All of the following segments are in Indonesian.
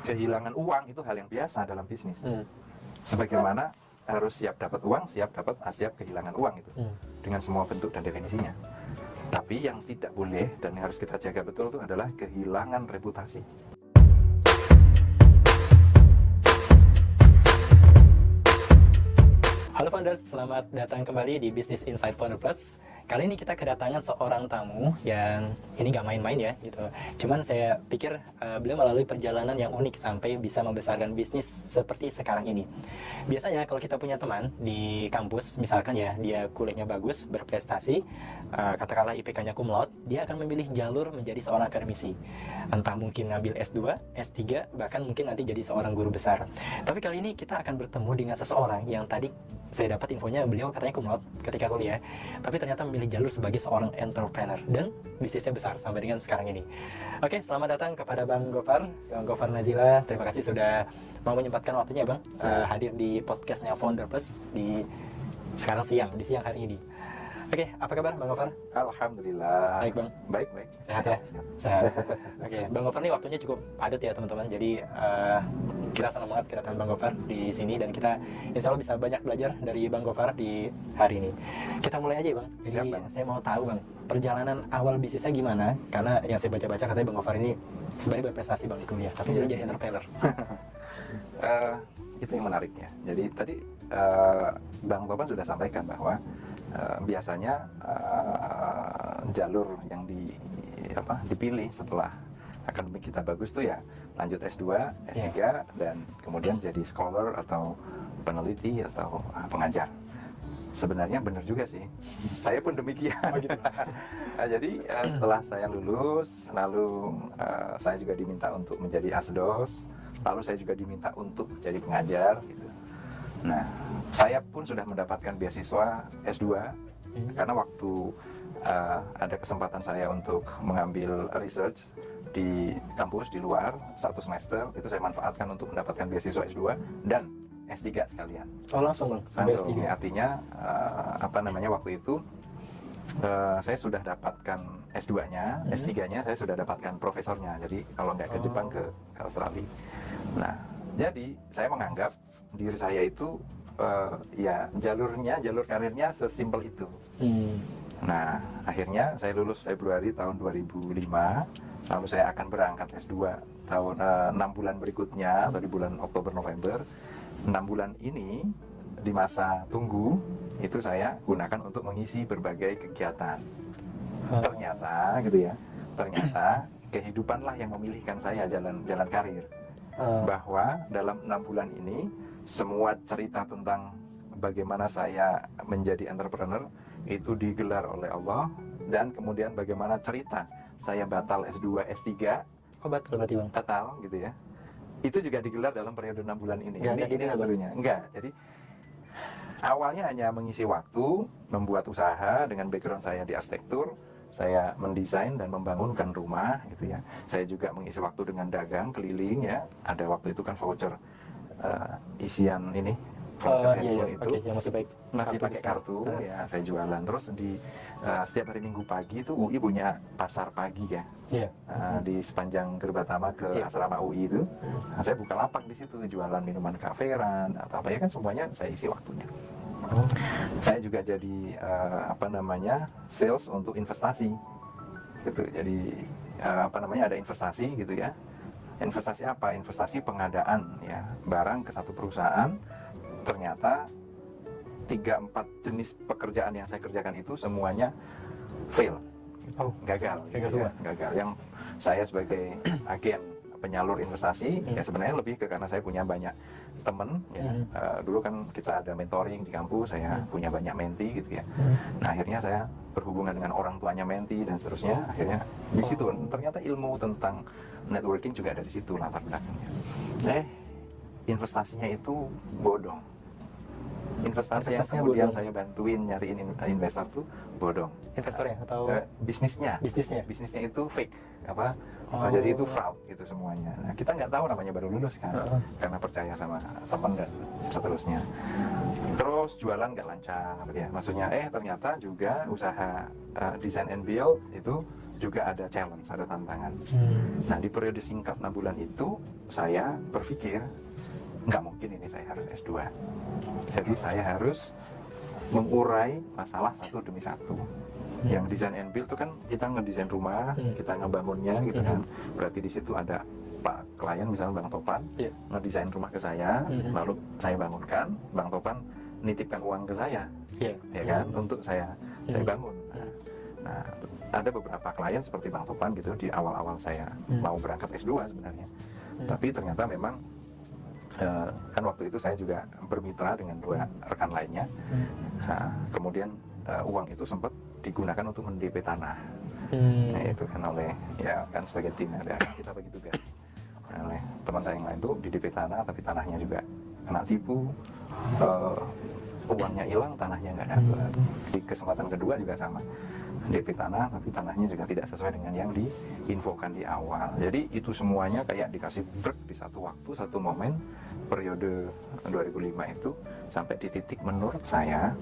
kehilangan uang itu hal yang biasa dalam bisnis. Sebagaimana harus siap dapat uang, siap kehilangan uang itu dengan semua bentuk dan definisinya. Tapi yang tidak boleh dan yang harus kita jaga betul itu adalah kehilangan reputasi. Halo Founders, selamat datang kembali di Business Insight Founder Plus. Kali ini kita kedatangan seorang tamu yang ini nggak main-main ya gitu. Cuman saya pikir beliau melalui perjalanan yang unik sampai bisa membesarkan bisnis seperti sekarang ini. Biasanya kalau kita punya teman di kampus, misalkan ya dia kuliahnya bagus, berprestasi, katakanlah IPK-nya cum laude, dia akan memilih jalur menjadi seorang akademisi. Entah mungkin ngambil S2, S3, bahkan mungkin nanti jadi seorang guru besar. Tapi kali ini kita akan bertemu dengan seseorang yang tadi saya dapat infonya beliau katanya cum laude ketika kuliah, tapi ternyata memilih jalur sebagai seorang entrepreneur dan bisnisnya besar sampai dengan sekarang ini. Oke, selamat datang kepada Bang Gofar Nazila. Terima kasih sudah mau menyempatkan waktunya Bang hadir di podcastnya Founder Plus di sekarang di siang hari ini. Oke, apa kabar Bang Gofar? Alhamdulillah. Baik Bang. Baik. Sehat ya? Sehat. Oke, Bang Gofar nih waktunya cukup padat ya teman-teman. Jadi kita senang banget kedatangan Bang Gofar di sini dan kita insya Allah bisa banyak belajar dari Bang Gofar di hari ini. Kita mulai aja Bang. Jadi Siap, Bang. saya mau tahu Bang, perjalanan awal bisnisnya gimana? Karena yang saya baca-baca katanya Bang Gofar ini sebenarnya berprestasi Bang di kuliah, tapi belum jadi entrepreneur. Itu yang menariknya. Jadi tadi Bang Topan sudah sampaikan bahwa biasanya jalur yang dipilih setelah akademik kita bagus tuh ya lanjut S2, S3 dan kemudian jadi scholar atau peneliti atau pengajar. Sebenarnya benar juga sih. Saya pun demikian. Nah, jadi setelah saya lulus, lalu saya juga diminta untuk menjadi asdos, lalu saya juga diminta untuk jadi pengajar gitu. Nah, saya pun sudah mendapatkan beasiswa S2 karena waktu ada kesempatan saya untuk mengambil research di kampus di luar 1 semester, itu saya manfaatkan untuk mendapatkan beasiswa S2 dan S3 sekalian. Oh langsung Bang, sampai Langsung, S3. artinya waktu itu saya sudah dapatkan S2-nya, S3-nya saya sudah dapatkan profesornya. Jadi kalau nggak ke Jepang ke Australia. Nah, jadi saya menganggap diri saya itu jalur karirnya sesimpel itu. Nah, akhirnya saya lulus Februari tahun 2005, lalu saya akan berangkat S2 tahun 6 bulan berikutnya atau di bulan Oktober November. 6 bulan ini di masa tunggu itu saya gunakan untuk mengisi berbagai kegiatan. Ternyata kehidupanlah yang memilihkan saya jalan karir. Bahwa dalam 6 bulan ini semua cerita tentang bagaimana saya menjadi entrepreneur itu digelar oleh Allah, dan kemudian bagaimana cerita saya batal S2, S3 Batal berarti Bang? batal gitu ya, itu juga digelar dalam periode 6 bulan ini. Ini serunya. Enggak, jadi awalnya hanya mengisi waktu, membuat usaha dengan background saya di arsitektur. Saya mendesain dan membangunkan rumah gitu ya. Saya juga mengisi waktu dengan dagang keliling ya. Ada waktu itu kan voucher isian ini, voucher handphone itu yang masih pakai kartu ya. Saya jualan terus di setiap hari Minggu pagi itu UI punya pasar pagi ya. Di sepanjang Gerbatama ke asrama UI itu. Nah, saya buka lapak di situ, jualan minuman kaferan atau apa ya kan, semuanya saya isi waktunya. Saya juga jadi sales untuk investasi gitu. Jadi ada investasi gitu ya. Investasi apa? Investasi pengadaan ya barang ke satu perusahaan. Ternyata 3-4 jenis pekerjaan yang saya kerjakan itu semuanya fail, gagal semua. Gagal. Yang saya sebagai agen penyalur investasi ya sebenarnya lebih ke karena saya punya banyak teman ya. Dulu kan kita ada mentoring di kampus, saya punya banyak menti gitu ya. Nah, akhirnya saya berhubungan dengan orang tuanya menti dan seterusnya. Akhirnya di situ ternyata ilmu tentang networking juga dari situ latar belakangnya. Investasinya itu bodong. Investasi yang kemudian saya bantuin nyariin investor tuh bodong. Investornya atau bisnisnya itu fake jadi itu fraud gitu semuanya. Nah, kita nggak tahu, namanya baru lulus kan, karena percaya sama teman dan seterusnya. Terus jualan nggak lancar ya, maksudnya ternyata juga usaha design and build itu juga ada challenge, ada tantangan. Nah di periode singkat 6 bulan itu saya berpikir nggak mungkin ini saya harus S2. Jadi saya harus mengurai masalah satu demi satu. Yang design and build itu kan kita ngedesain rumah, kita ngebangunnya gitu kan. Berarti di situ ada Pak klien misalnya Bang Topan ngedesain rumah ke saya, lalu saya bangunkan, Bang Topan nitipkan uang ke saya, ya kan, untuk saya bangun. Nah, ada beberapa klien seperti Bang Topan gitu di awal-awal saya mau berangkat S2 sebenarnya. Tapi ternyata memang kan waktu itu saya juga bermitra dengan 2 rekan lainnya. Nah, kemudian uang itu sempat digunakan untuk mendp tanah. Nah, itu kan oleh ya kan sebagai tim ada kita bagi tugas. Nah, oleh teman saya yang lain itu di DP tanah, tapi tanahnya juga kena tipu, uangnya hilang, tanahnya nggak dapat. Di kesempatan kedua juga sama, DP tanah, tapi tanahnya juga tidak sesuai dengan yang diinfokan di awal. Jadi itu semuanya kayak dikasih brek di satu waktu, satu momen, periode 2005 itu sampai di titik menurut saya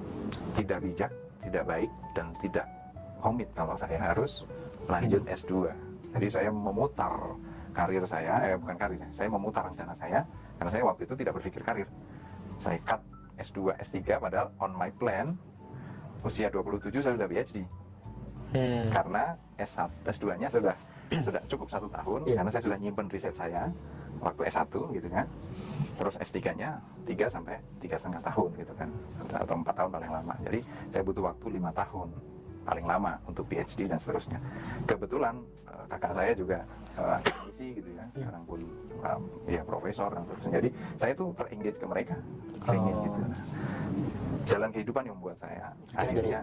tidak bijak, tidak baik, dan tidak komit kalau saya harus lanjut S2. Jadi saya memutar karir saya, bukan karir, saya memutar rencana saya, karena saya waktu itu tidak berpikir karir. Saya cut S2, S3, padahal on my plan, usia 27 saya sudah PhD. Karena S2-nya sudah cukup 1 tahun, karena saya sudah nyimpen riset saya waktu S1 gitu kan. Terus S3-nya 3 sampai 3,5 tahun gitu kan, atau 4 tahun paling lama. Jadi saya butuh waktu 5 tahun paling lama untuk PhD dan seterusnya. Kebetulan kakak saya juga akademisi gitu ya, sekarang pun ya profesor dan seterusnya. Jadi saya tuh terengage ke mereka, pengen gitu. Jalan kehidupan yang membuat saya akhirnya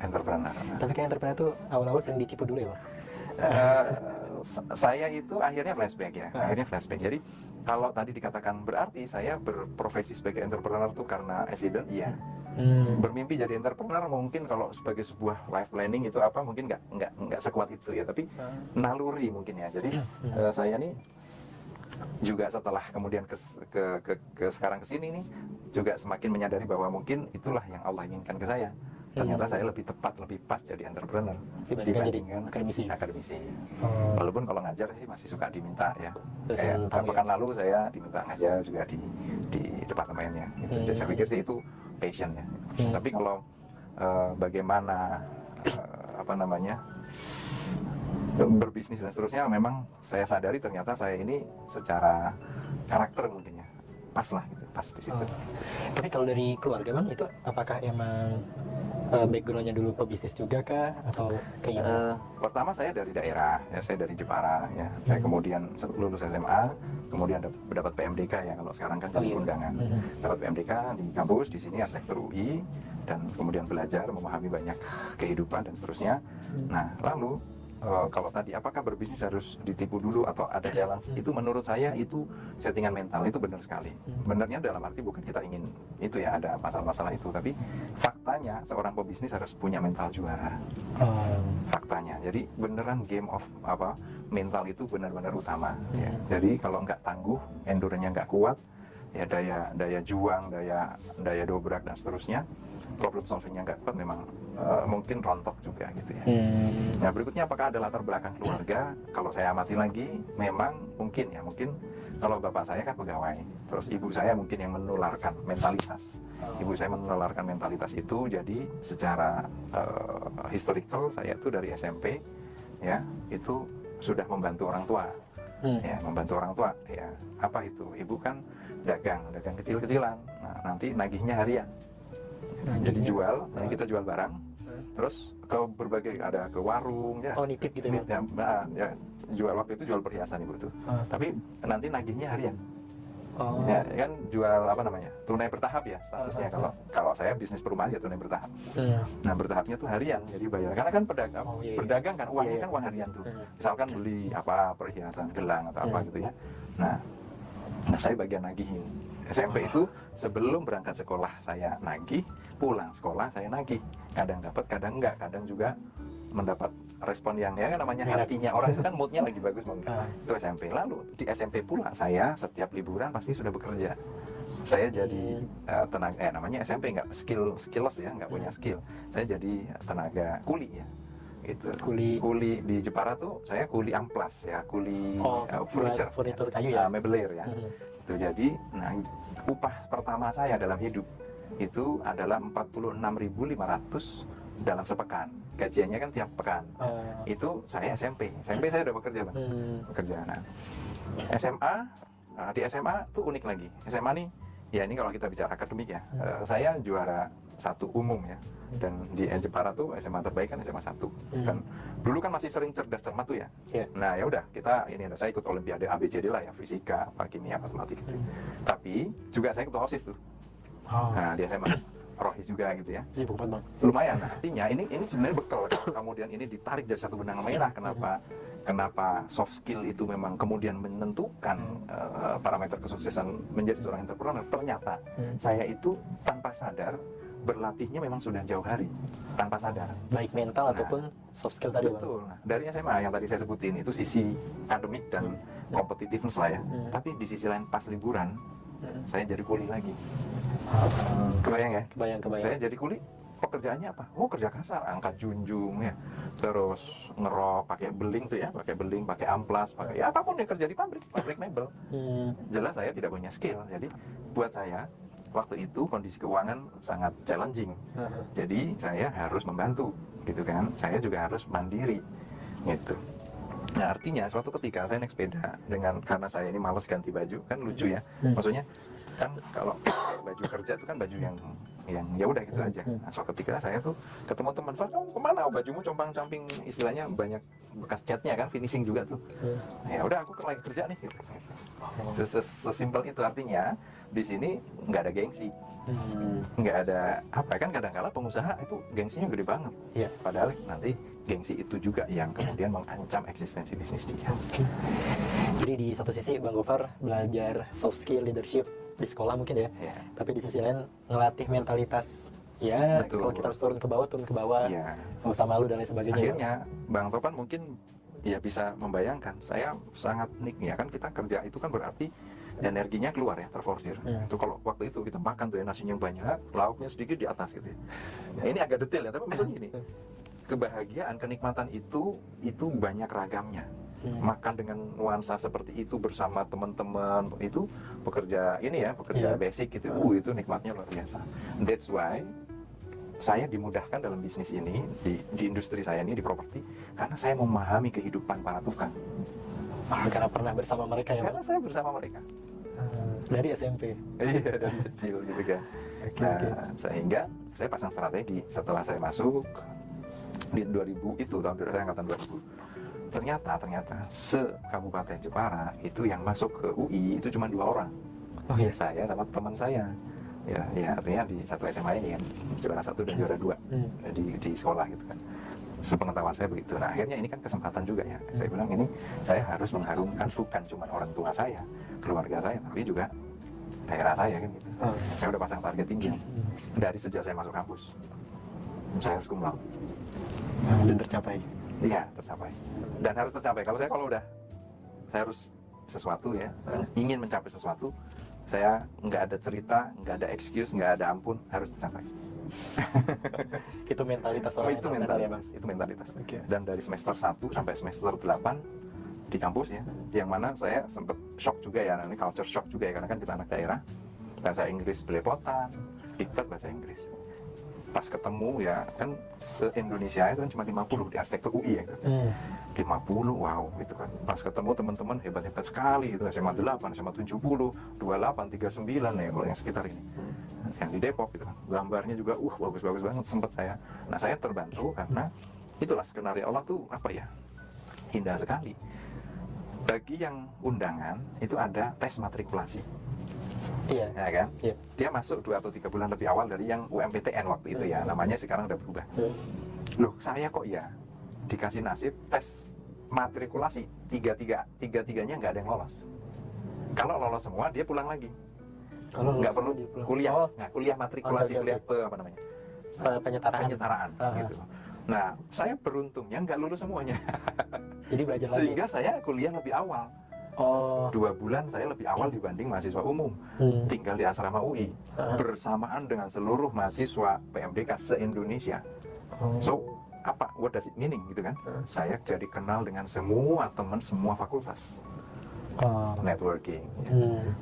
entrepreneur. Tapi kayak entrepreneur tuh awal-awal sering ditipu dulu ya, Bang? Saya itu akhirnya flashback ya, akhirnya flashback. Jadi kalau tadi dikatakan berarti saya berprofesi sebagai entrepreneur tuh karena accident, iya. Bermimpi jadi entrepreneur mungkin kalau sebagai sebuah life planning itu apa mungkin nggak sekuat itu ya, tapi naluri mungkin ya. Jadi saya nih juga setelah kemudian ke sekarang kesini nih juga semakin menyadari bahwa mungkin itulah yang Allah inginkan ke saya. Ternyata saya lebih tepat, lebih pas jadi entrepreneur dibandingkan akademisi. Walaupun kalau ngajar sih masih suka diminta ya. Kayak pekan lalu saya diminta ngajar juga di departemennya. Gitu. Jadi saya pikir sih itu passion ya. Tapi kalau bagaimana berbisnis dan seterusnya, memang saya sadari ternyata saya ini secara karakter mungkin ya pas lah gitu, pas di situ. Tapi kalau dari keluarga Bang, itu apakah emang backgroundnya dulu pebisnis juga kah atau kayak gimana? Pertama saya dari daerah ya, saya dari Jepara ya. Saya kemudian lulus SMA, kemudian dapat PMDK ya, kalau sekarang kan jadi undangan. Dapat PMDK di kampus di sini arsitektur UI, dan kemudian belajar memahami banyak kehidupan dan seterusnya. Nah lalu kalau tadi apakah berbisnis harus ditipu dulu atau ada challenge, itu menurut saya itu settingan mental, itu benar sekali. Benarnya dalam arti bukan kita ingin itu ya ada masalah-masalah itu, tapi faktanya seorang pebisnis harus punya mental juara. Faktanya, jadi beneran game of mental itu benar-benar utama ya. Jadi kalau nggak tangguh, endurance-nya nggak kuat ya, daya juang, daya dobrak dan seterusnya, problem solvingnya nggak kuat, memang mungkin rontok juga gitu ya. Nah berikutnya apakah ada latar belakang keluarga? Kalau saya amati lagi, memang mungkin kalau bapak saya kan pegawai, terus ibu saya mungkin yang menularkan mentalitas. Ibu saya menularkan mentalitas itu, jadi secara historical saya itu dari SMP ya itu sudah membantu orang tua. Ya, membantu orang tua ya. Apa itu? Ibu kan dagang kecil-kecilan. Nah, nanti nagihnya harian. Jadi jual, nanti kita jual barang, terus ke berbagai, ada ke warung ya. Oh, nitip gitu ya? Ya, jual, waktu itu jual perhiasan ibu tuh. Tapi nanti nagihnya harian. Ya kan jual tunai bertahap ya statusnya. Kalau saya bisnis perumahan ya tunai bertahap. Nah bertahapnya tuh harian, jadi bayar. Karena kan berdagang kan uangnya kan uang harian tuh. Misalkan beli perhiasan gelang atau apa gitu ya. Nah saya bagian nagihin. SMP itu sebelum berangkat sekolah saya nagih, pulang sekolah saya nagih. Kadang dapat, kadang enggak, kadang juga mendapat respon yang ya namanya hatinya orang itu kan moodnya lagi bagus mungkin. Itu SMP. Lalu di SMP pula saya setiap liburan pasti sudah bekerja. Saya jadi tenaga, namanya SMP nggak skillless ya, nggak punya skill. Saya jadi tenaga kuli ya. gitu. Kuli di Jepara tuh saya kuli amplas ya, kuli buat furnitur kayu ya. meubilir ya. Itu jadi, nah upah pertama saya dalam hidup itu adalah 46.500 dalam sepekan. Gajiannya kan tiap pekan. Itu saya SMP saya udah bekerja Bang. Bekerja. Nah, SMA, di SMA tuh unik lagi. SMA nih, ya ini kalau kita bicara akademik ya, saya juara 1 umum ya. Dan di Jepara tuh SMA terbaik kan SMA 1. Dan dulu kan masih sering cerdas cermat tuh ya. Nah ya udah kita ini, saya ikut olimpiade ABCD lah ya, fisika, kimia, matematik gitu. Tapi juga saya ikut OSIS tuh. Nah di SMA rohis juga gitu ya. Sibuk banget Bang. Lumayan. Nah, artinya ini sebenarnya bekal. Kemudian ini ditarik jadi satu benang merah. Kenapa soft skill itu memang kemudian menentukan parameter kesuksesan menjadi seorang entrepreneur. Ternyata saya itu tanpa sadar berlatihnya memang sudah jauh hari, tanpa sadar. Baik mental ataupun soft skill tadi Bang. Betul. Nah, dari SMA yang tadi saya sebutin itu sisi akademik dan competitiveness lah ya. Tapi di sisi lain pas liburan saya jadi kuli lagi. Kebayang ya? Kebayang. Saya jadi kuli, pekerjaannya apa? Oh, kerja kasar, angkat junjung ya. Terus ngerok, pakai beling tuh ya, pakai amplas, pakai ya apapun yang kerja di pabrik mebel. Jelas saya tidak punya skill. Jadi buat saya waktu itu kondisi keuangan sangat challenging. Jadi saya harus membantu gitu kan. Saya juga harus mandiri gitu. Nah, artinya suatu ketika saya naik sepeda karena saya ini males ganti baju, kan lucu ya. Maksudnya kan kalau baju kerja itu kan baju yang ya udah gitu aja. Nah, suatu ketika saya tuh ketemu teman, "Far, kamu kemana? Bajumu compang-camping," istilahnya banyak bekas catnya kan, finishing juga tuh. Nah, ya udah aku lagi kerja nih gitu. Sesimpel itu. Artinya di sini nggak ada gengsi, nggak ada apa kan, kadang-kala pengusaha itu gengsinya gede banget. Padahal nanti gengsi itu juga yang kemudian mengancam eksistensi bisnis dia. Jadi di satu sisi Bang Gofar belajar soft skill leadership di sekolah mungkin ya, tapi di sisi lain ngelatih mentalitas ya. Betul. Kalau kita harus turun ke bawah, nggak usah malu dan lain sebagainya. Akhirnya Bang Topan mungkin ya bisa membayangkan, saya sangat nikmat ya kan, kita kerja itu kan berarti energinya keluar ya, terforsir. Itu kalau waktu itu kita makan tuh ya, nasinya banyak, lauknya sedikit di atas gitu ya. Nah, ini agak detail ya, tapi maksudnya gini, kebahagiaan, kenikmatan itu banyak ragamnya. Makan dengan nuansa seperti itu bersama teman-teman, itu pekerja basic gitu, itu nikmatnya luar biasa. That's why saya dimudahkan dalam bisnis ini, di industri saya ini, di properti, karena saya memahami kehidupan para tukang. Karena pernah bersama mereka ya? Karena saya bersama mereka. Dari SMP? Iya, dari kecil gitu kan. Sehingga saya pasang strategi setelah saya masuk di 2000 itu, tahun angkatan 2000. Ternyata se-Kabupaten Jepara itu yang masuk ke UI itu cuma 2 orang. Saya sama teman saya. Ya artinya di satu SMA ini kan, juara 1 dan juara 2 di sekolah gitu kan. Sepengetahuan saya begitu. Nah, akhirnya ini kan kesempatan juga ya. Saya bilang ini saya harus mengharumkan bukan cuma orang tua saya, keluarga saya, tapi juga daerah saya kan gitu. Saya udah pasang target tinggi. Dari sejak saya masuk kampus, saya harus cum laude. Dan tercapai? Iya, tercapai. Dan harus tercapai. Kalau saya harus sesuatu ya, ingin mencapai sesuatu, saya nggak ada cerita, nggak ada excuse, nggak ada ampun, harus tercapai. Itu mentalitas orang itu mentalitas, ya, itu mentalitas. Dan dari semester 1 sampai semester 8 di kampus ya, yang mana saya sempat shock juga ya, ini culture shock juga ya, karena kan kita anak daerah, bahasa Inggris belepotan, diktat bahasa Inggris. Pas ketemu ya kan, se-Indonesia itu kan cuma 50 di arsitektur UI ya kan. 50, wow gitu kan. Pas ketemu teman-teman hebat-hebat sekali itu, SMA 8, SMA 70, 28, 39 ya kalau yang sekitar ini. Yang di Depok gitu kan. Gambarnya juga bagus-bagus banget sempat saya. Nah, saya terbantu karena itulah skenario Allah tuh apa ya? Indah sekali. Bagi yang undangan itu ada tes matrikulasi. Iya. Ya kan? Dia masuk 2 atau 3 bulan lebih awal dari yang UMPTN waktu itu ya. Namanya sekarang udah berubah. Loh, saya kok ya dikasih nasib tes matrikulasi tiga-tiganya nggak ada yang lolos. Kalau lolos semua dia pulang lagi. Kalau nggak perlu kuliah, kuliah matrikulasi, kuliah apa namanya? Penyetaraan gitu. Nah, saya beruntungnya nggak lulus semuanya. Jadi belajar lagi. Sehingga saya kuliah lebih awal. 2 bulan saya lebih awal dibanding mahasiswa umum. Tinggal di asrama UI bersamaan dengan seluruh mahasiswa PMDK se-Indonesia. So, apa? What does it meaning gitu kan? Saya jadi kenal dengan semua teman semua fakultas. Networking.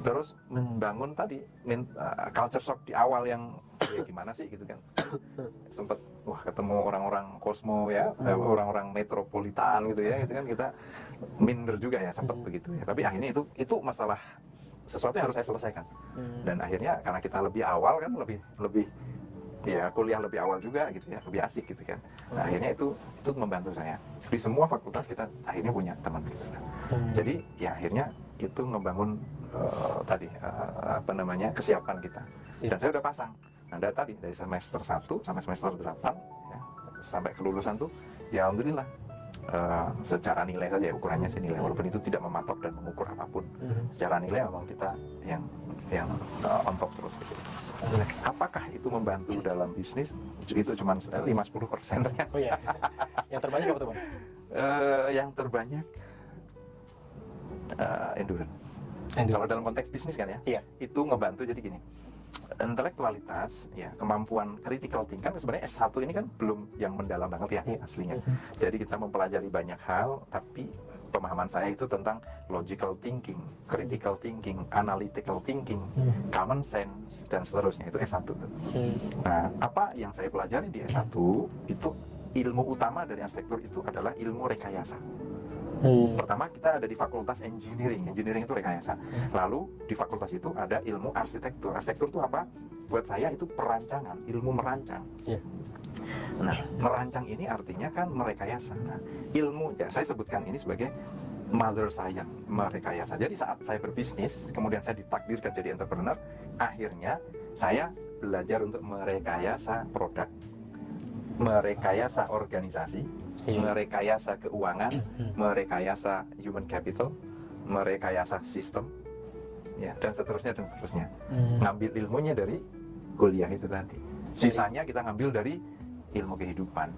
Terus membangun tadi culture shock di awal yang ya gimana sih gitu kan? Sempet wah ketemu orang-orang kosmo ya, orang-orang metropolitan gitu ya, gitu kan kita minder juga ya sempat begitu ya. Tapi akhirnya itu masalah sesuatu yang harus saya selesaikan. Dan akhirnya karena kita lebih awal kan lebih ya kuliah lebih awal juga gitu ya, lebih asik gitu kan. Nah, akhirnya itu membantu saya. Di semua fakultas kita akhirnya punya teman gitu. Jadi ya akhirnya itu membangun kesiapan kita. Dan saya udah pasang. Nah, dari semester 1 sampai semester 8 ya, sampai kelulusan tuh ya alhamdulillah secara nilai saja ya, ukurannya sih nilai, walaupun itu tidak mematok dan mengukur apapun. Secara nilai memang kita yang on top terus gitu. Apakah itu membantu dalam bisnis? Itu cuma 50% ternyata. Oh iya. Yang terbanyak apa tuh Bang? Yang terbanyak endurance. Kalau dalam konteks bisnis kan ya, Iya. itu ngebantu. Jadi gini, intelektualitas, ya kemampuan critical thinking kan sebenarnya S1 ini kan belum yang mendalam banget ya aslinya. Jadi kita mempelajari banyak hal, tapi pemahaman saya itu tentang logical thinking, critical thinking, analytical thinking, common sense dan seterusnya, itu S1. Nah, apa yang saya pelajari di S1 itu ilmu utama dari arsitektur itu adalah ilmu rekayasa. Pertama kita ada di fakultas engineering itu rekayasa. Lalu di fakultas itu ada ilmu arsitektur. Arsitektur itu apa? Buat saya itu perancangan, ilmu merancang. Nah, merancang ini artinya kan merekayasa. Nah, ilmu ya saya sebutkan ini sebagai mother science, merekayasa. Jadi saat saya berbisnis, kemudian saya ditakdirkan jadi entrepreneur, akhirnya saya belajar untuk merekayasa produk, merekayasa organisasi, merekayasa keuangan, merekayasa human capital, merekayasa sistem, ya dan seterusnya. Ngambil ilmunya dari kuliah itu tadi. Sisanya kita ngambil dari ilmu kehidupan.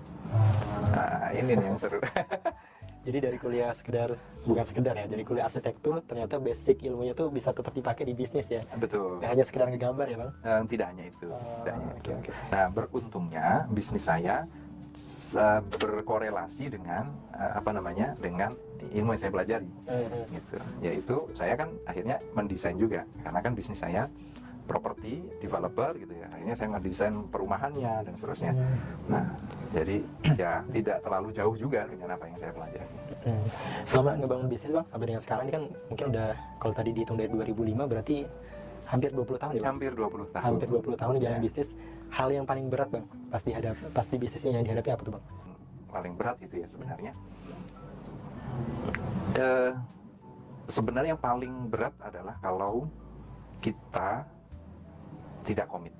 Nah, ini nih yang seru. Jadi dari kuliah bukan sekedar ya, dari kuliah arsitektur ternyata basic ilmunya tuh bisa tetap dipakai di bisnis ya. Betul. Nggak hanya sekedar ngegambar ya Bang? Tidak hanya itu. Tidak hanya itu. Okay. Nah, beruntungnya bisnis saya berkorelasi dengan dengan ilmu yang saya pelajari. Gitu. Yaitu saya kan akhirnya mendesain juga, karena kan bisnis saya properti developer gitu ya. Akhirnya saya ngedesain perumahannya dan seterusnya. Nah, jadi ya tidak terlalu jauh juga dengan apa yang saya pelajari. Selama ngebangun bisnis Bang sampai dengan sekarang ini kan mungkin udah, kalau tadi dihitung dari 2005 berarti hampir 20 tahun ya Bang? Hampir 20 tahun. Hampir 20 tahun jalan bisnis. Hal yang paling berat Bang pasti bisnisnya yang dihadapi apa tuh Bang? Paling berat itu ya sebenarnya. Sebenarnya yang paling berat adalah kalau kita tidak komit,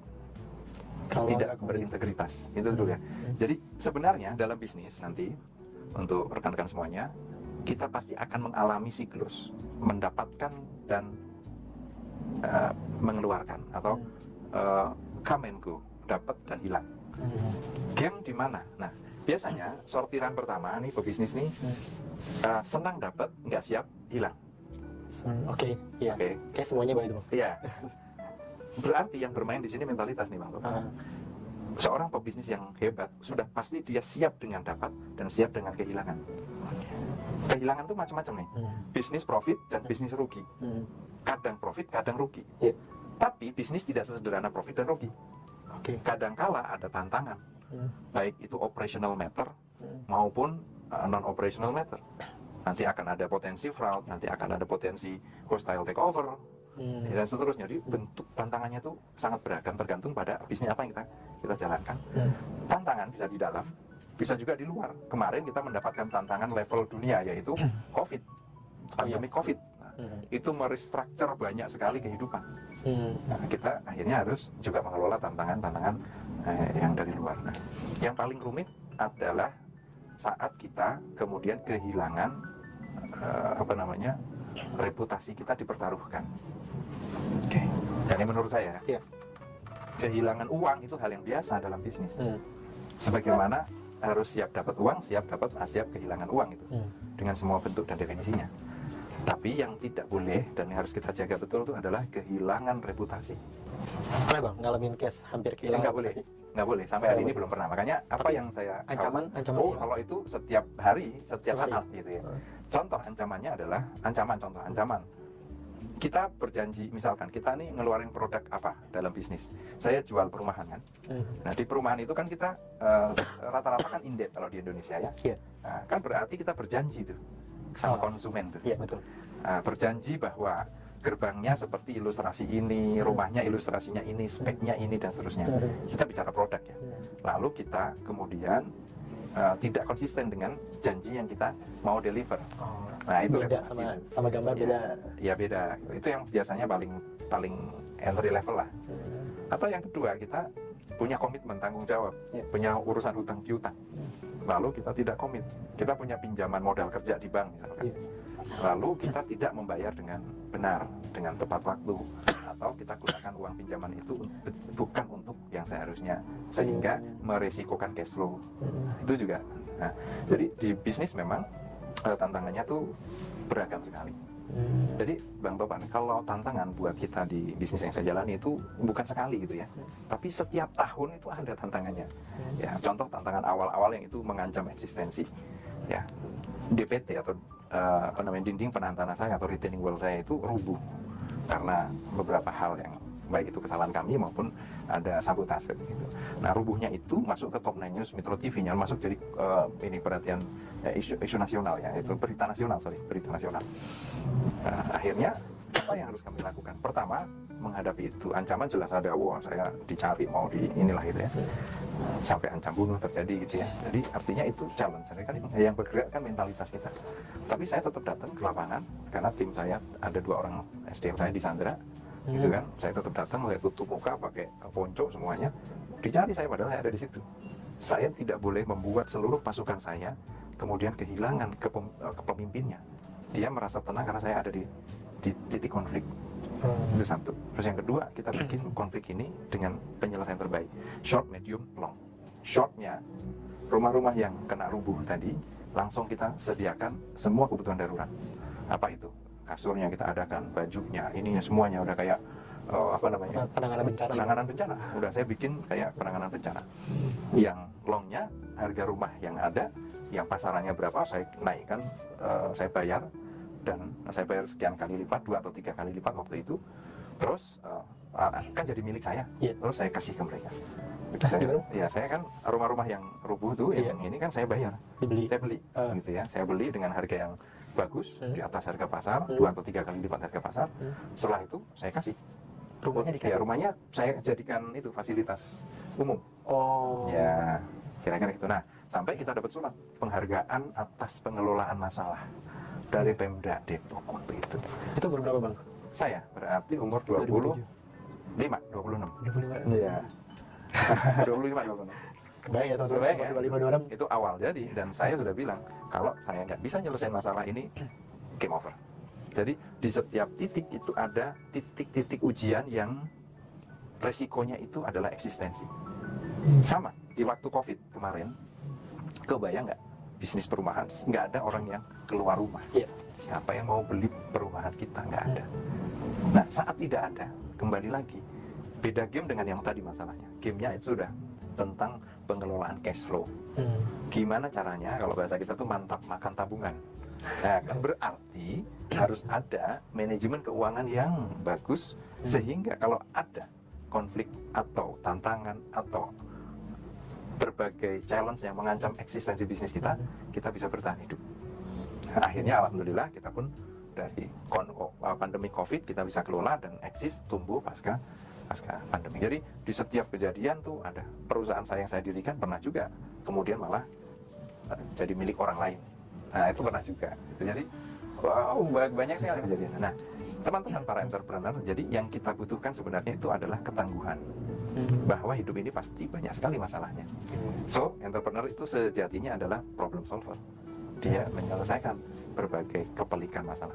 tidak berintegritas, itu dulu ya. Jadi sebenarnya dalam bisnis nanti, untuk rekan-rekan semuanya, kita pasti akan mengalami siklus mendapatkan dan mengeluarkan, atau come and go, dapat dan hilang. Game di mana? Nah, biasanya sortiran pertama nih pebisnis nih, senang dapat, nggak siap hilang. Oke. Kayak semuanya begitu Bang. Iya. Berarti yang bermain di sini mentalitas nih Bang. Seorang pebisnis yang hebat sudah pasti dia siap dengan dapat dan siap dengan kehilangan. Kehilangan tuh macam-macam nih. Bisnis profit dan bisnis rugi. Kadang profit, kadang rugi. Tapi bisnis tidak sesederhana profit dan rugi. Kadang-kala ada tantangan. Baik itu operational matter maupun non-operational matter. Nanti akan ada potensi fraud, nanti akan ada potensi hostile takeover, dan seterusnya. Jadi bentuk tantangannya itu sangat beragam, tergantung pada bisnis apa yang kita jalankan. Tantangan bisa di dalam, bisa juga di luar. Kemarin kita mendapatkan tantangan level dunia, yaitu COVID, pandemi COVID. Nah, itu merestructure banyak sekali kehidupan. Nah, kita akhirnya harus juga mengelola tantangan-tantangan yang dari luar. Nah, yang paling rumit adalah saat kita kemudian kehilangan reputasi kita dipertaruhkan. Jadi menurut saya, kehilangan uang itu hal yang biasa dalam bisnis. Sebagaimana harus siap dapat uang, siap kehilangan uang itu, dengan semua bentuk dan definisinya. Tapi yang tidak boleh dan yang harus kita jaga betul itu adalah kehilangan reputasi. Pernah bang ngalamin case hampir kehilangan Nggak boleh, reputasi? nggak boleh. Sampai hari ini belum pernah. Makanya apa Tapi yang saya ancaman oh, hilang? kalau itu setiap hari, setiap Setiap hari? saat gitu ya. Contoh ancamannya adalah ancaman. Kita berjanji, misalkan kita nih ngeluarin produk apa dalam bisnis. Saya jual perumahan kan. Nah di perumahan itu kan kita rata-rata kan indep kalau di Indonesia ya. Iya. Nah, kan berarti kita berjanji tuh sama konsumen tuh. Iya betul. Nah, berjanji bahwa gerbangnya seperti ilustrasi ini, rumahnya ilustrasinya ini, speknya ini dan seterusnya. Kita bicara produk ya. Lalu kita kemudian tidak konsisten dengan janji yang kita mau deliver. Nah itu Beda reputasi itu. sama gambar beda. Ya beda. Itu yang biasanya paling entry level lah. Atau yang kedua, kita punya komitmen tanggung jawab, Ya. punya urusan hutang piutang. Lalu kita tidak komit. Kita punya pinjaman modal kerja di bank misalkan. Ya. Lalu kita tidak membayar dengan benar, dengan tepat waktu, atau kita gunakan uang pinjaman itu bukan untuk yang seharusnya, sehingga meresikokan cash flow. Itu juga. Nah, jadi di bisnis memang tantangannya tuh beragam sekali. Jadi Bang Topan, kalau tantangan buat kita di bisnis yang saya jalani itu bukan sekali gitu ya, tapi setiap tahun itu ada tantangannya. Ya, contoh tantangan awal-awal yang itu mengancam eksistensi, ya DPT atau dinding penahan tanah saya atau retaining wall saya itu rubuh karena beberapa hal yang baik itu kesalahan kami maupun ada sabotase gitu. Nah rubuhnya itu masuk ke Top 9 News, Metro TV-nya masuk jadi ini perhatian isu nasional ya, itu berita nasional. Akhirnya apa yang harus kami lakukan? Pertama, menghadapi itu ancaman jelas ada, wah saya dicari mau di inilah gitu ya, sampai ancam bunuh terjadi gitu ya. Jadi artinya itu challenge. Kan yang bergerak kan mentalitas kita. Tapi saya tetap datang ke lapangan karena tim saya ada 2 orang SDM saya di Sandra, gitu kan. Saya tetap datang, saya tutup muka pakai ponco semuanya. Dicari saya padahal saya ada di situ. Saya tidak boleh membuat seluruh pasukan saya kemudian kehilangan kepemimpinnya. Dia merasa tenang karena saya ada di titik konflik. Itu satu. Terus yang kedua, kita bikin konflik ini dengan penyelesaian terbaik. Short, medium, long. Shortnya, rumah-rumah yang kena rubuh tadi, langsung kita sediakan semua kebutuhan darurat. Apa itu? Kasurnya kita adakan, bajunya, ininya semuanya udah kayak penanganan bencana. Udah saya bikin kayak penanganan bencana. Yang longnya, harga rumah yang ada, yang pasarannya berapa, saya naikkan, saya bayar. Dan saya bayar sekian kali lipat, 2 atau 3 kali lipat waktu itu. Terus kan jadi milik saya. Terus saya kasih ke mereka. Saya kan rumah-rumah yang rubuh tuh, yang ini kan saya bayar. Saya beli, gitu ya. Saya beli dengan harga yang bagus, di atas harga pasar, 2 atau 3 kali lipat harga pasar. Setelah itu saya kasih. Rumahnya dikasih? Ya, rumahnya saya jadikan itu fasilitas umum. Oh. Ya, kira-kira gitu. Nah, sampai kita dapat surat penghargaan atas pengelolaan masalah dari Pemda Depok waktu itu. Itu baru berapa bang? Saya berarti umur 26. Iya. 25. Kebayang ya teman-teman, Kebayang ya? 25, 26. Itu awal jadi, dan saya sudah bilang kalau saya nggak bisa nyelesain masalah ini, game over. Jadi di setiap titik itu ada titik-titik ujian yang resikonya itu adalah eksistensi. Sama di waktu COVID kemarin, kebayang nggak bisnis perumahan nggak ada orang yang keluar rumah. Siapa yang mau beli perumahan kita? Nggak ada. Nah saat tidak ada, kembali lagi beda game dengan yang tadi masalahnya. Gamenya itu sudah tentang pengelolaan cash flow. Gimana caranya kalau bahasa kita tuh mantap makan tabungan. Nah kan berarti harus ada manajemen keuangan yang bagus sehingga kalau ada konflik atau tantangan atau berbagai challenge yang mengancam eksistensi bisnis kita, kita bisa bertahan hidup. Nah, akhirnya alhamdulillah kita pun dari pandemi COVID kita bisa kelola dan eksis tumbuh pasca pandemi. Jadi di setiap kejadian tuh ada perusahaan saya yang saya dirikan pernah juga kemudian malah jadi milik orang lain. Nah itu pernah juga. Jadi wow banyak sekali kejadian. Nah teman-teman para entrepreneur, jadi yang kita butuhkan sebenarnya itu adalah ketangguhan. Bahwa hidup ini pasti banyak sekali masalahnya. So, entrepreneur itu sejatinya adalah problem solver. Dia menyelesaikan berbagai kepelikan masalah.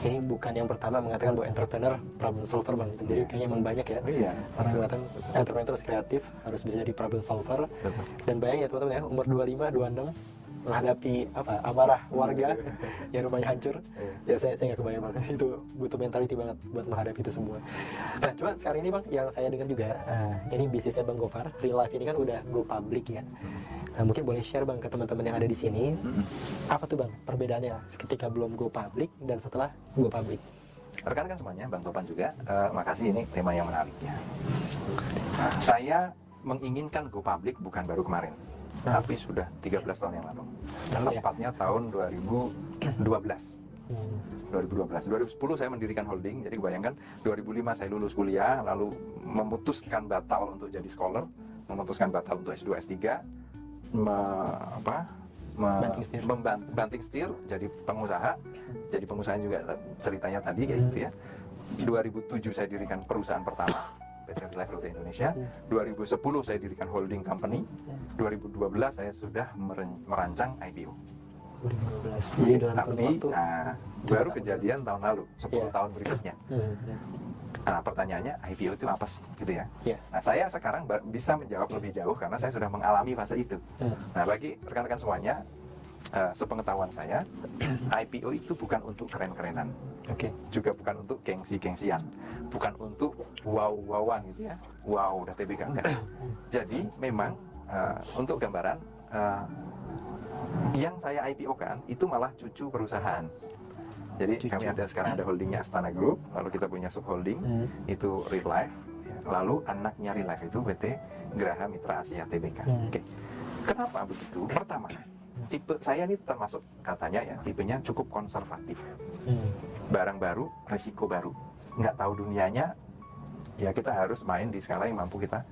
Ini bukan yang pertama mengatakan bahwa entrepreneur problem solver bang. Jadi kayaknya emang banyak ya. Iya. Orang mengatakan entrepreneur harus kreatif, harus bisa jadi problem solver. Dan bayang ya teman-teman ya, umur 25, 26 menghadapi amarah warga yang rumahnya hancur. Ya saya nggak kebayang banget, itu butuh mentality banget buat menghadapi itu semua. Nah cuma sekarang ini Bang, yang saya dengar juga ini bisnisnya Bang Gopar, Real Life ini kan udah go public ya. Nah, mungkin boleh share Bang ke teman-teman yang ada di sini, apa tuh Bang perbedaannya ketika belum go public dan setelah go public? Rekan-rekan semuanya, Bang Topan juga, makasih, ini tema yang menarik ya. Saya menginginkan go public bukan baru kemarin, tapi sudah 13 tahun yang lalu. Tepatnya tahun 2012. 2010 saya mendirikan holding, jadi bayangkan 2005 saya lulus kuliah, lalu memutuskan batal untuk jadi scholar, memutuskan batal untuk S2, S3, banting setir jadi pengusaha. Jadi pengusaha juga ceritanya tadi kayak gitu ya. 2007 saya dirikan perusahaan pertama, PT Life Rute Indonesia. 2010 saya dirikan holding company. 2012 saya sudah merancang IPO. 2012. Jadi dalam kurun waktu. Baru kejadian tahun lalu, 10 tahun berikutnya. Nah, pertanyaannya IPO itu apa sih, gitu ya? Nah, saya sekarang bisa menjawab lebih jauh karena saya sudah mengalami fase itu. Nah, bagi rekan-rekan semuanya, sepengetahuan saya, IPO itu bukan untuk keren-kerenan, juga bukan untuk gengsi-gengsian, bukan untuk wow-wowan gitu ya, wow udah TBK, enggak. Jadi memang untuk gambaran, yang saya IPO kan itu malah cucu perusahaan. Jadi kami sekarang ada holdingnya Astana Group, lalu kita punya subholding itu Real Life, lalu anaknya Real Life itu PT Graha Mitra Asia Tbk. Kenapa begitu? Pertama, tipe saya ini termasuk katanya ya, tipenya cukup konservatif. Barang baru, resiko baru, nggak tahu dunianya, ya kita harus main di skala yang mampu kita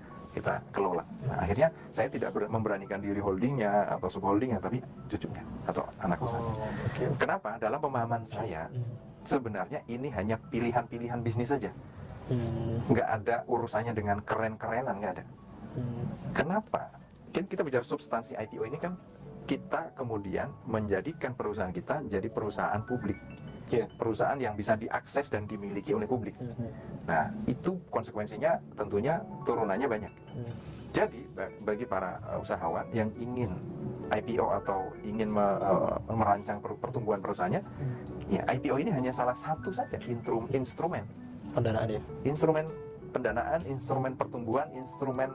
kelola. Nah, akhirnya saya tidak memberanikan diri holdingnya atau subholdingnya, tapi cucunya atau anak usaha. Kenapa? Dalam pemahaman saya, sebenarnya ini hanya pilihan-pilihan bisnis saja. Nggak ada urusannya dengan keren-kerenan, nggak ada. Kenapa? Kita bicara substansi IPO ini kan, kita kemudian menjadikan perusahaan kita jadi perusahaan publik. Perusahaan yang bisa diakses dan dimiliki oleh publik. Nah, itu konsekuensinya tentunya turunannya banyak. Jadi bagi para usahawan yang ingin IPO atau ingin merancang pertumbuhan perusahaannya, ya IPO ini hanya salah satu saja instrumen pendanaan ya. Instrumen pendanaan, instrumen pertumbuhan, instrumen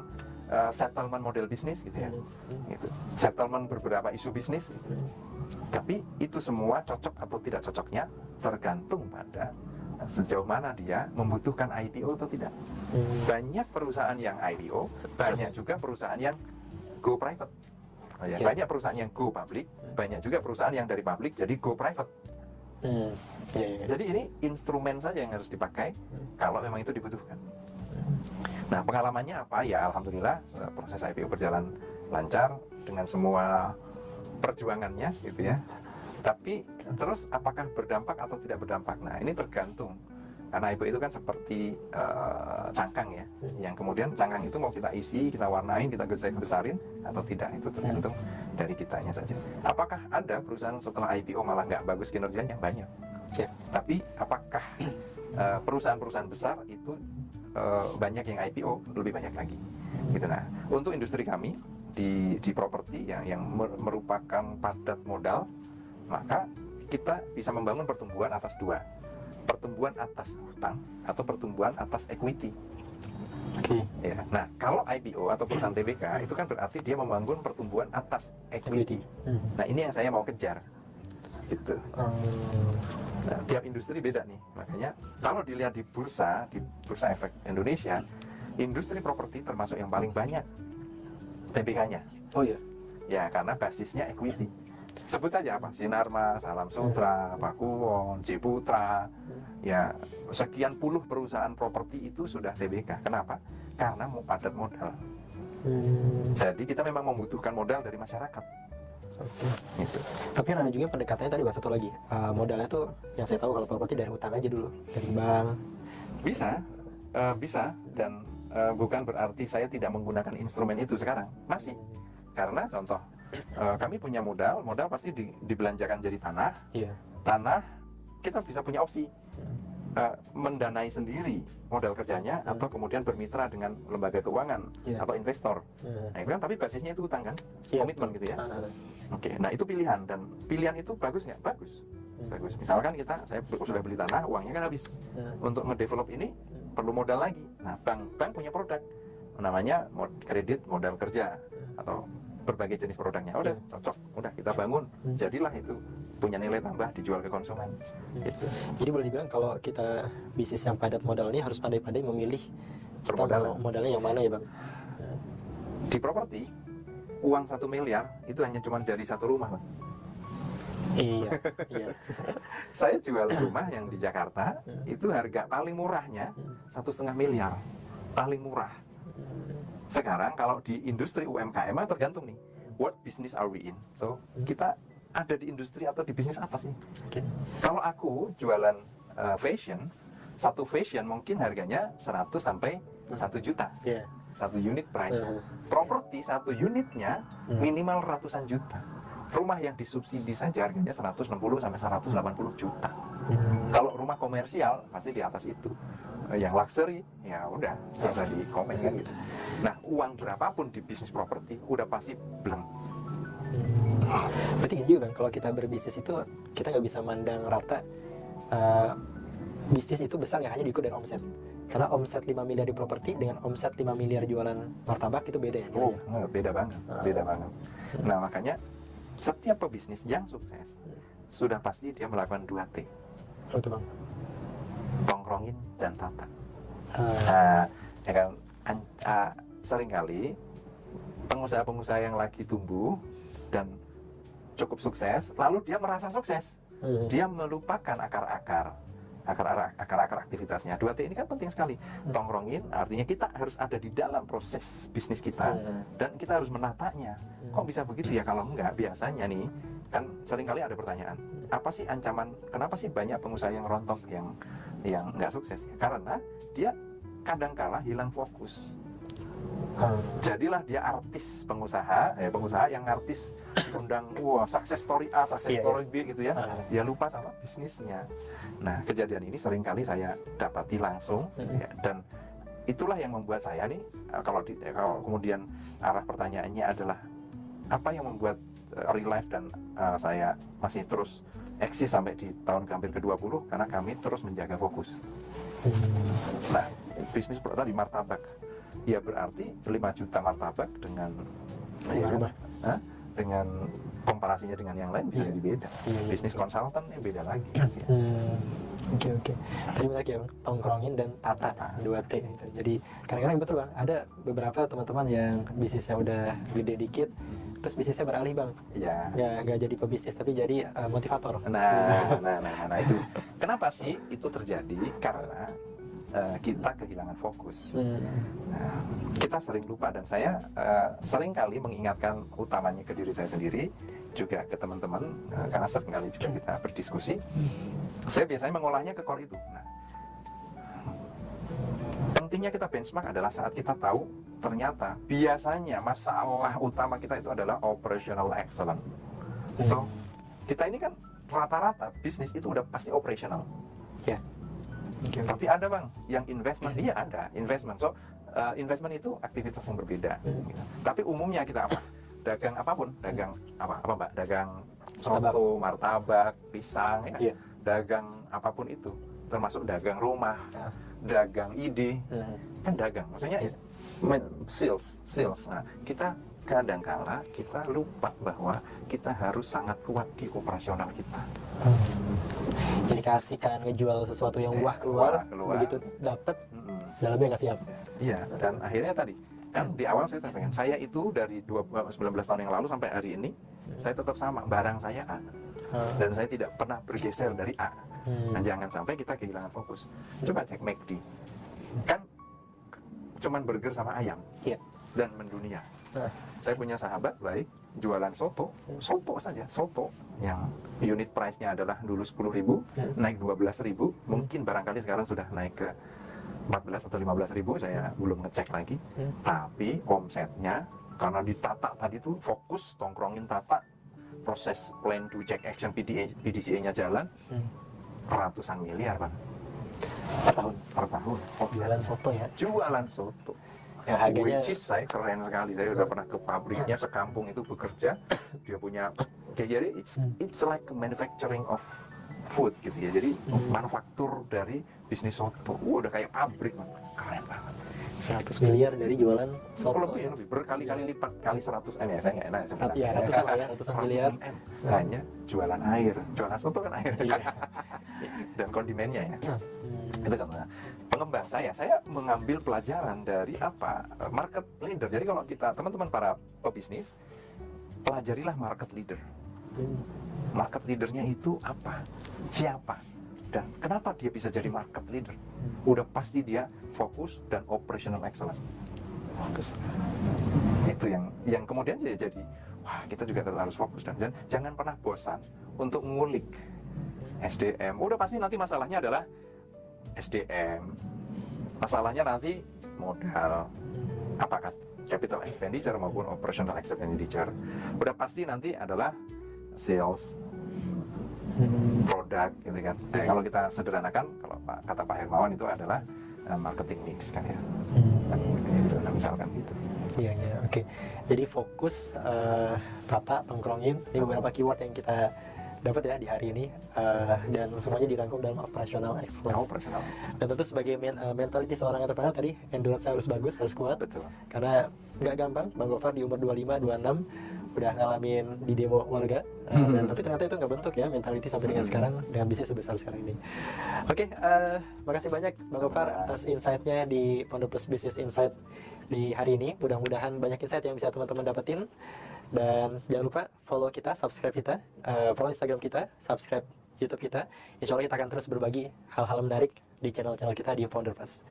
settlement model bisnis gitu ya. Gitu. Settlement beberapa isu bisnis. Gitu. Tapi itu semua cocok atau tidak cocoknya tergantung pada sejauh mana dia membutuhkan IPO atau tidak. Banyak perusahaan yang IPO, banyak juga perusahaan yang go private. Banyak perusahaan yang go public, banyak juga perusahaan yang dari public jadi go private. Jadi ini instrumen saja yang harus dipakai kalau memang itu dibutuhkan. Nah, pengalamannya apa? Ya alhamdulillah proses IPO berjalan lancar dengan semua perjuangannya gitu ya. Tapi terus apakah berdampak atau tidak berdampak? Nah, ini tergantung. Karena IPO itu kan seperti cangkang ya, yang kemudian cangkang itu mau kita isi, kita warnain, kita besarin atau tidak, itu tergantung dari kitanya saja. Apakah ada perusahaan setelah IPO malah nggak bagus kinerjanya? Banyak. Tapi apakah perusahaan-perusahaan besar itu banyak yang IPO? Lebih banyak lagi. Gitu. Nah, untuk industri kami di properti yang merupakan padat modal, maka kita bisa membangun pertumbuhan atas dua. Pertumbuhan atas hutang atau pertumbuhan atas equity. Ya. Nah, kalau IPO atau perusahaan TBK itu kan berarti dia membangun pertumbuhan atas equity. Nah, ini yang saya mau kejar. Gitu. Nah, tiap industri beda nih. Makanya kalau dilihat di Bursa Efek Indonesia, industri properti termasuk yang paling banyak TBK-nya. Oh iya. Ya, karena basisnya equity. Sebut saja apa? Sinarmas, Alam Sutra, Pakuwon, Ciputra. Ya, sekian puluh perusahaan properti itu sudah TBK. Kenapa? Karena mau padat modal. Jadi kita memang membutuhkan modal dari masyarakat. Gitu. Tapi ada juga pendekatannya tadi satu lagi. Modalnya tuh yang saya tahu kalau properti dari hutang aja dulu, dari bank. Bisa dan bukan berarti saya tidak menggunakan instrumen itu sekarang. Masih. Karena contoh, kami punya modal pasti dibelanjakan jadi tanah. Tanah kita bisa punya opsi. mendanai sendiri modal kerjanya atau kemudian bermitra dengan lembaga keuangan atau investor. Nah, itu kan tapi basisnya itu utang kan, komitmen gitu ya. Oke, nah itu pilihan, dan pilihan itu bagus nggak? Bagus. Bagus. Misalkan saya sudah beli tanah, uangnya kan habis. Untuk ngedevelop ini perlu modal lagi. Nah, bank punya produk namanya kredit modal kerja atau berbagai jenis produknya. Udah cocok, udah kita bangun, jadilah itu punya nilai tambah dijual ke konsumen. Gitu. Jadi boleh dibilang kalau kita bisnis yang padat modal ini harus pandai-pandai memilih kita Permodalan. mau modalnya yang mana ya Bang? Di properti, uang 1 miliar itu hanya cuma dari satu rumah, Bang. Iya, iya. Saya jual rumah yang di Jakarta, itu harga paling murahnya 1,5 miliar, paling murah. Sekarang kalau di industri UMKM tergantung nih, what business are we in? So kita ada di industri atau di bisnis apa sih? Oke. Kalau aku jualan fashion, satu fashion mungkin harganya 100 sampai 1 juta, Iya. satu unit price. Properti satu unitnya minimal ratusan juta. Rumah yang disubsidi saja harganya 160 sampai 180 juta. Kalau rumah komersial pasti di atas itu. Yang luxury ya udah nggak usah dikomen kan gitu. Nah, uang berapapun di bisnis properti udah pasti blank. Berarti gini juga Bang, kalau kita berbisnis itu kita nggak bisa mandang rata bisnis itu besar nggak hanya diukur dari omset. Karena omset 5 miliar di properti dengan omset 5 miliar jualan martabak itu beda ya? Oh, beda banget, beda banget. Nah, makanya setiap pebisnis yang sukses sudah pasti dia melakukan 2T. Oh, itu Bang. Tongkrongin dan tata. Nah, ya kan seringkali pengusaha-pengusaha yang lagi tumbuh dan cukup sukses, lalu dia merasa sukses, dia melupakan akar-akar aktivitasnya. 2T ini kan penting sekali. Tongkrongin artinya kita harus ada di dalam proses bisnis kita dan kita harus menatanya. Kok bisa begitu ya? Kalau enggak, biasanya nih kan seringkali ada pertanyaan, apa sih ancaman, kenapa sih banyak pengusaha yang rontok, yang nggak sukses? Karena dia kadangkala hilang fokus. Jadilah dia artis pengusaha yang artis undang success story A, success story B gitu ya. Dia lupa sama bisnisnya. Nah, kejadian ini seringkali saya dapati langsung ya, dan itulah yang membuat saya nih kalau kemudian arah pertanyaannya adalah apa yang membuat real life dan saya masih terus eksis sampai di tahun hampir ke-20 karena kami terus menjaga fokus. Nah, bisnis tadi martabak. Ya berarti 5 juta martabak dengan dengan komparasinya dengan yang lain bisa jadi beda. Bisnis konsultan ya beda lagi. Oke. Tadi menarik ya Bang, tongkrongin dan tata 2T gitu. Jadi kadang-kadang betul Bang, ada beberapa teman-teman yang bisnisnya udah gede dikit, terus bisnisnya beralih Bang. Iya. Nggak jadi pebisnis tapi jadi motivator. Nah itu. Kenapa sih itu terjadi? Karena kita kehilangan fokus. Nah, kita sering lupa, dan saya sering kali mengingatkan utamanya ke diri saya sendiri, juga ke teman-teman, karena sering kali juga kita berdiskusi. Saya biasanya mengolahnya ke core itu. Nah, pentingnya kita benchmark adalah saat kita tahu ternyata biasanya masalah utama kita itu adalah operational excellence. So, kita ini kan rata-rata bisnis itu udah pasti operational. Ya. Tapi ada Bang yang investment, iya ada investment. So investment itu aktivitas yang berbeda. Tapi umumnya kita apa? Dagang apapun, dagang apa Mbak? Dagang soto, martabak, pisang, ya. Dagang apapun itu, termasuk dagang rumah, dagang ide, kan dagang. Maksudnya sales. Nah, kita kadangkala kita lupa bahwa kita harus sangat kuat di operasional kita. Jadi kasihkan ngejual sesuatu yang wah keluar. Begitu dapat dalamnya nggak siap. Iya, dan akhirnya tadi kan di awal saya sampaikan, saya itu dari 19 tahun yang lalu sampai hari ini saya tetap sama, barang saya A, dan saya tidak pernah bergeser dari A. Nah, jangan sampai kita kehilangan fokus. Coba cek McD, kan cuman burger sama ayam dan mendunia. Saya punya sahabat baik jualan soto saja, soto yang unit price-nya adalah dulu 10.000 naik 12.000, mungkin barangkali sekarang sudah naik ke 14 atau 15.000, saya belum ngecek lagi. Tapi omsetnya karena ditata tadi tuh fokus, tongkrongin tata, proses plan to check action PDCA-nya jalan, ratusan miliar Bang. per tahun. per tahun. Oh, Jualan soto ya. jualan soto. Ya harganya Which is saya keren sekali. Saya udah pernah ke pabriknya sekampung itu bekerja. Dia punya kayak jadi it's like a manufacturing of food gitu ya. Jadi manufaktur dari bisnis soto. Udah kayak pabrik, man. Keren banget. 100 miliar dari jualan soto. Lebih berkali-kali lipat kali 100 M ya, saya nggak enak sebenarnya. Ya, ratusan lah ya, ratusan miliar. M. Hanya jualan air. Jualan soto kan air. Iya. Dan kondimennya ya. Hmm. Itu contohnya. Pengembang saya mengambil pelajaran dari apa? Market leader. Jadi kalau kita, teman-teman para pebisnis, pelajarilah market leader. Market leadernya itu apa? Siapa? Dan kenapa dia bisa jadi market leader? Udah pasti dia fokus dan operational excellence. Fokus. Itu yang kemudian jadi wah, kita juga harus fokus dan jangan pernah bosan untuk ngulik SDM. Udah pasti nanti masalahnya adalah SDM. Masalahnya nanti modal, apakah capital expenditure maupun operational expenditure. Udah pasti nanti adalah sales, produk gitu kan. Kalau kita sederhanakan, kalau kata Pak Hermawan itu adalah marketing mix kan ya. Itu misalkan gitu. Iya, iya, oke. Jadi fokus, tata, tongkrongin, ini beberapa keyword yang kita dapat ya di hari ini, dan semuanya dirangkum dalam operational excellence. Operational. Dan tentu sebagai mentality seorang entrepreneur tadi, endurance harus bagus, harus kuat. Betul. Karena nggak gampang, Bang Gofar di umur 25, 26 udah ngalamin di demo warga, dan tapi ternyata itu nggak bentuk ya mentality sampai dengan sekarang dengan bisnis sebesar sekarang ini. Oke, makasih banyak Bang Gofar atas insight-nya di Pondok Plus Business Insight di hari ini. Mudah-mudahan banyak insight yang bisa teman-teman dapetin. Dan jangan lupa follow kita, subscribe kita, follow Instagram kita, subscribe YouTube kita. Insya Allah kita akan terus berbagi hal-hal menarik di channel-channel kita di Founder Plus.